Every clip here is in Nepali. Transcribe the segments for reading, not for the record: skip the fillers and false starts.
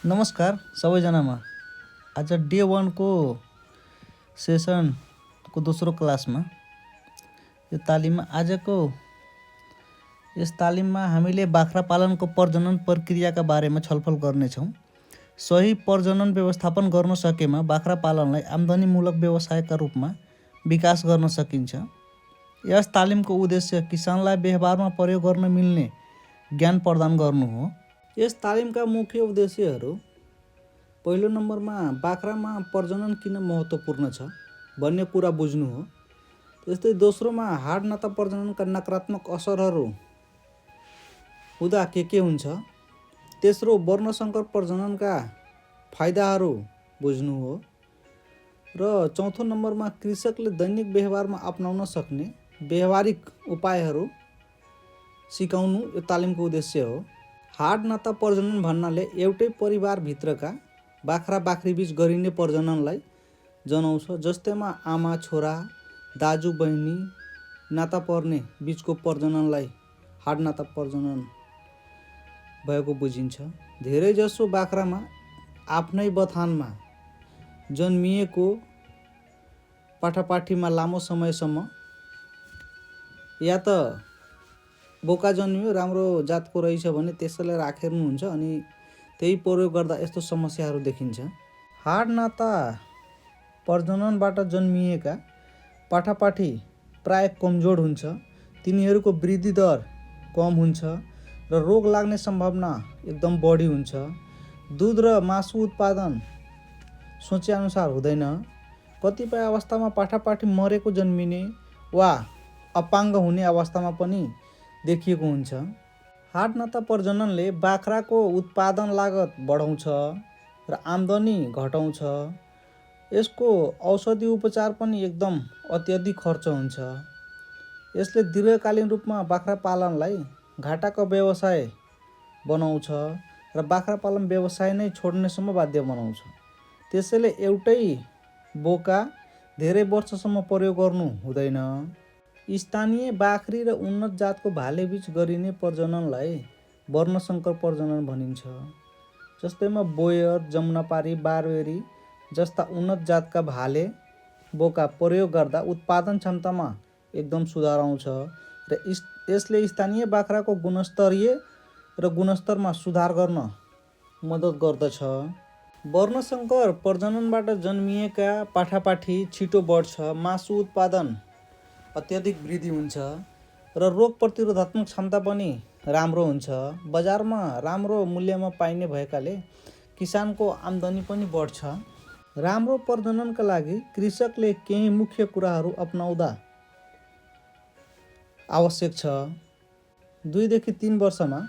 नमस्कार सबैजनामा। आज डे 1 को सेसनको दोस्रो क्लासमा यो तालिममा यस तालिममा हामीले बाख्रा पालनको प्रजनन प्रक्रियाका बारेमा छलफल गर्नेछौँ। सही प्रजनन व्यवस्थापन गर्न सकेमा बाख्रा पालनलाई आम्दानीमूलक व्यवसायका रूपमा विकास गर्न सकिन्छ। यस तालिमको उद्देश्य किसानलाई व्यवहारमा प्रयोग गर्न मिल्ने ज्ञान प्रदान गर्नु हो। यस तालिमका मुख्य उद्देश्यहरू: पहिलो नम्बरमा बाख्रामा प्रजनन किन महत्त्वपूर्ण छ भन्ने कुरा बुझ्नु हो। त्यस्तै दोस्रोमा हाड नाता प्रजननका नकारात्मक असरहरू हुँदा के हुन्छ। तेस्रो वर्णसङ्कर प्रजननका फाइदाहरू बुझ्नु हो। र चौथो नम्बरमा कृषकले दैनिक व्यवहारमा अपनाउन सक्ने व्यवहारिक उपायहरू सिकाउनु यो तालिमको उद्देश्य हो। हाड नाता प्रजनन भन्नाले एउटै परिवारभित्रका बाख्रा बाख्रीबीच गरिने प्रजननलाई जनाउँछ। जस्तैमा आमा छोरा, दाजु बहिनी, नाता पर्ने बीचको प्रजननलाई हाड नाता प्रजनन भएको बुझिन्छ। धेरैजसो बाख्रामा आफ्नै बथानमा जन्मिएको पाठापाठीमा लामो समयसम्म या त बोका जन्मियो, राम्रो जातको रहेछ भने त्यसैलाई राखेर्नुहुन्छ अनि त्यही प्रयोग गर्दा यस्तो समस्याहरू देखिन्छ। हाड नाता प्रजननबाट जन्मिएका पाठापाठी प्राय कमजोर हुन्छ, तिनीहरूको वृद्धि दर कम हुन्छ र रोग लाग्ने सम्भावना एकदम बढी हुन्छ। दुध र मासु उत्पादन सोचेअनुसार हुँदैन। कतिपय अवस्थामा पाठापाठी मरेको जन्मिने वा अपाङ्ग हुने अवस्थामा पनि देखिएको हुन्छ। हाड नाता प्रजननले बाख्राको उत्पादन लागत बढाउँछ र आम्दानी घटाउँछ। यसको औषधि उपचार पनि एकदम अत्याधिक खर्च हुन्छ। यसले दीर्घकालीन रूपमा बाख्रा पालनलाई घाटाको व्यवसाय बनाउँछ र बाख्रा पालन व्यवसाय नै छोड्नेसम्म बाध्य बनाउँछ। त्यसैले एउटै बोका धेरै वर्षसम्म प्रयोग गर्नु हुँदैन। स्थानीय बाख्री र उन्नत जातको भालेबीच गरिने प्रजननलाई वर्णसङ्कर प्रजनन भनिन्छ। जस्तैमा बोयर, जमुनापारी, बारबेरी जस्ता उन्नत जातका भाले बोका प्रयोग गर्दा उत्पादन क्षमतामा एकदम सुधार आउँछ र यसले स्थानीय बाख्राको गुणस्तरमा सुधार गर्न मद्दत गर्दछ। वर्णसङ्कर प्रजननबाट जन्मिएका पाठापाठी छिटो बढ्छ, मासु उत्पादन अत्याधिक वृद्धि हुन्छ र रोग प्रतिरोधात्मक क्षमता पनि राम्रो हुन्छ। बजारमा राम्रो मूल्यमा पाइने भएकाले किसानको आम्दानी पनि बढ्छ। राम्रो प्रजननका लागि कृषकले केही मुख्य कुराहरू अपनाउँदा आवश्यक छ। 2 देखि 3 वर्षमा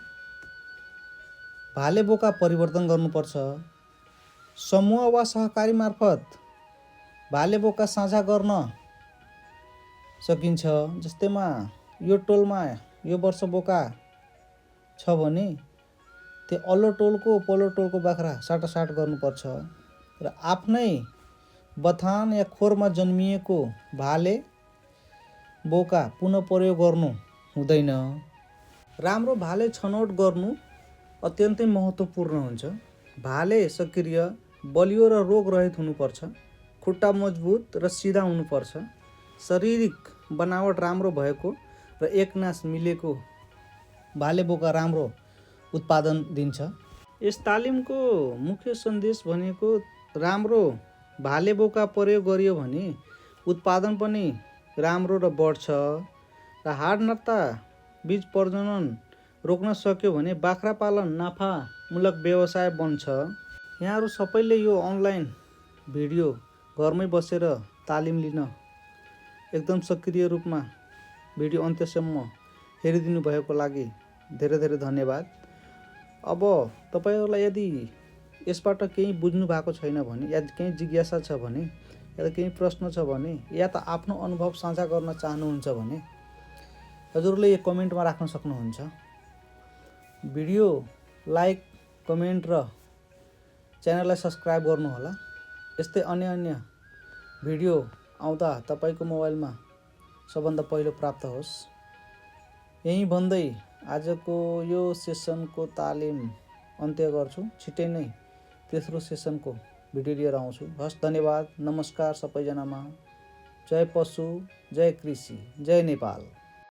भाले बोका परिवर्तन गर्नुपर्छ। समूह वा सहकारी मार्फत भाले बोका साझा गर्न सकिन्छ। जस्तैमा यो टोलमा यो वर्ष बोका छ भने त्यो अल्लो टोलको पल्लो टोलको बाख्रा साटासाट गर्नुपर्छ र आफ्नै बथान या खोरमा जन्मिएको भाले बोका पुनः प्रयोग गर्नु हुँदैन। राम्रो भाले छनौट गर्नु अत्यन्तै महत्त्वपूर्ण हुन्छ। भाले सक्रिय, बलियो र रोगरहित हुनुपर्छ। खुट्टा मजबुत र सिधा हुनुपर्छ। शारीरिक बनावट राम्रो भएको र एकनास मिलेको भाले बोका राम्रो उत्पादन दिन्छ। यस तालिमको मुख्य सन्देश भनेको राम्रो भाले बोका प्रयोग गरियो भने उत्पादन पनि राम्रो र बढ्छ र हाड नाता बीच प्रजनन रोक्न सक्यो भने बाख्रा पालन नाफामूलक व्यवसाय बन्छ। यहाँहरू सबैले यो अनलाइन भिडियो घरमै बसेर तालिम लिन एकदम सक्रिय रूपमा भिडियो अन्त्यसम्म हेरिदिनु भएको लागि धेरै धेरै धन्यवाद। अब तपाईँहरूलाई यदि यसबाट केही बुझ्नु भएको छैन भने या केही जिज्ञासा छ भने या त केही प्रश्न छ भने या त आफ्नो अनुभव साझा गर्न चाहनुहुन्छ भने हजुरले यो कमेन्टमा राख्न सक्नुहुन्छ। भिडियो लाइक, कमेन्ट र च्यानललाई सब्सक्राइब गर्नुहोला। यस्तै अन्य भिडियो आउँदा तपाईँको मोबाइलमा सबभन्दा पहिलो प्राप्त होस्। यही भन्दै आजको यो सेसनको तालिम अन्त्य गर्छु। छिट्टै नै तेस्रो सेसनको भिडियो लिएर आउँछु। हस्, धन्यवाद, नमस्कार सबैजनामा। जय पशु, जय कृषि, जय नेपाल।